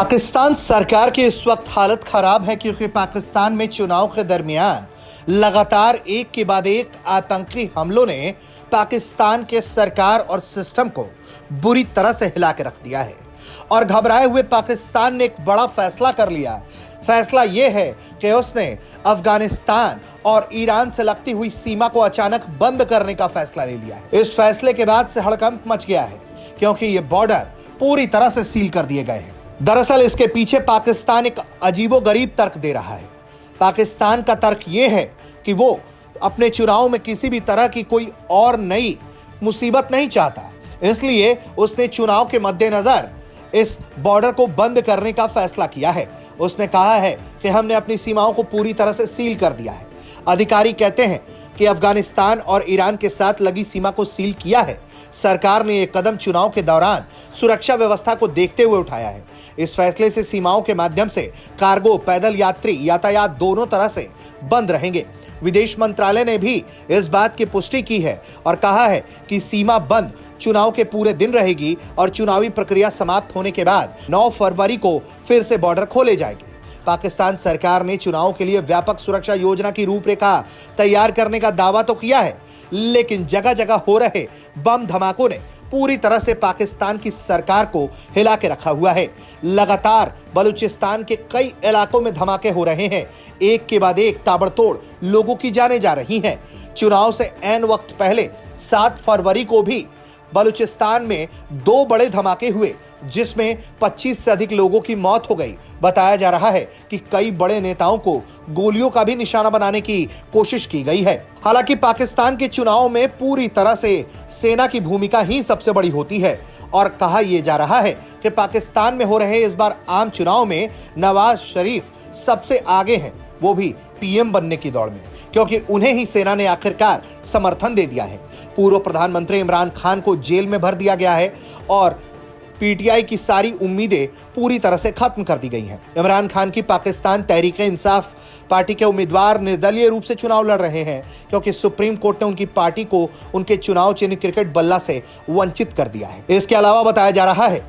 पाकिस्तान सरकार की इस वक्त हालत खराब है क्योंकि पाकिस्तान में चुनाव के दरमियान लगातार एक के बाद एक आतंकी हमलों ने पाकिस्तान के सरकार और सिस्टम को बुरी तरह से हिला के रख दिया है। और घबराए हुए पाकिस्तान ने एक बड़ा फैसला कर लिया। फैसला यह है कि उसने अफगानिस्तान और ईरान से लगती हुई सीमा को अचानक बंद करने का फैसला ले लिया है। इस फैसले के बाद से हड़कंप मच गया है क्योंकि ये बॉर्डर पूरी तरह से सील कर दिए गए हैं। दरअसल इसके पीछे पाकिस्तान एक अजीबोगरीब तर्क दे रहा है। पाकिस्तान का तर्क यह है कि वो अपने चुनाव में किसी भी तरह की कोई और नई मुसीबत नहीं चाहता, इसलिए उसने चुनाव के मद्देनजर इस बॉर्डर को बंद करने का फैसला किया है। उसने कहा है कि हमने अपनी सीमाओं को पूरी तरह से सील कर दिया है। अधिकारी कहते हैं कि अफगानिस्तान और ईरान के साथ लगी सीमा को सील किया है। सरकार ने यह कदम चुनाव के दौरान सुरक्षा व्यवस्था को देखते हुए उठाया है। इस फैसले से सीमाओं के माध्यम से कार्गो, पैदल यात्री यातायात दोनों तरह से बंद रहेंगे। विदेश मंत्रालय ने भी इस बात की पुष्टि की है और कहा है कि सीमा बंद चुनाव के पूरे दिन रहेगी और चुनावी प्रक्रिया समाप्त होने के बाद 9 फरवरी को फिर से बॉर्डर खोले जाएंगे। पाकिस्तान सरकार ने चुनाव के लिए व्यापक सुरक्षा योजना की रूपरेखा तैयार करने का दावा तो किया है, लेकिन जगह जगह हो रहे बम धमाकों ने पूरी तरह से पाकिस्तान की सरकार को हिला के रखा हुआ है। लगातार बलूचिस्तान के कई इलाकों में धमाके हो रहे हैं। एक के बाद एक ताबड़तोड़ लोगों की जानें जा रही हैं। चुनाव से ऐन वक्त पहले 7 फरवरी को भी बलूचिस्तान में 2 बड़े धमाके हुए जिसमें 25 से अधिक लोगों की मौत हो गई। बताया जा रहा है कि कई बड़े नेताओं को गोलियों का भी निशाना बनाने की कोशिश की गई है। हालांकि पाकिस्तान के चुनाव में पूरी तरह से सेना की भूमिका ही सबसे बड़ी होती है और कहा यह जा रहा है कि पाकिस्तान में हो रहे इस बार आम चुनाव में नवाज शरीफ सबसे आगे हैं, वो भी पीएम बनने की दौड़ में, क्योंकि उन्हें ही सेना ने आखिरकार समर्थन दे दिया है। पूर्व प्रधानमंत्री इमरान खान को जेल में भर दिया गया है और पीटीआई की सारी उम्मीदें पूरी तरह से खत्म कर दी गई हैं। इमरान खान की पाकिस्तान तहरीक-ए-इंसाफ पार्टी के उम्मीदवार निर्दलीय रूप से चुनाव लड़ रहे हैं क्योंकि सुप्रीम कोर्ट ने उनकी पार्टी को उनके चुनाव चिन्ह क्रिकेट बल्ला से वंचित कर दिया है। इसके अलावा बताया जा रहा है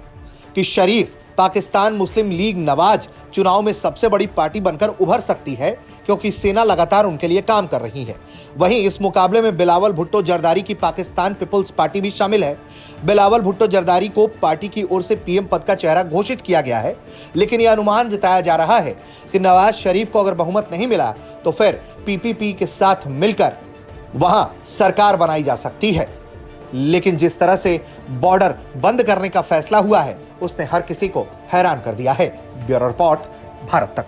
कि शरीफ पाकिस्तान मुस्लिम लीग नवाज चुनाव में सबसे बड़ी पार्टी बनकर उभर सकती है क्योंकि सेना लगातार उनके लिए काम कर रही है। वहीं इस मुकाबले में बिलावल भुट्टो जरदारी की पाकिस्तान पीपल्स पार्टी भी शामिल है। बिलावल भुट्टो जरदारी को पार्टी की ओर से पीएम पद का चेहरा घोषित किया गया है, लेकिन यह अनुमान जताया जा रहा है कि नवाज शरीफ को अगर बहुमत नहीं मिला तो फिर पीपीपी के साथ मिलकर वहां सरकार बनाई जा सकती है। लेकिन जिस तरह से बॉर्डर बंद करने का फैसला हुआ है उसने हर किसी को हैरान कर दिया है। ब्यूरो रिपोर्ट, भारत तक।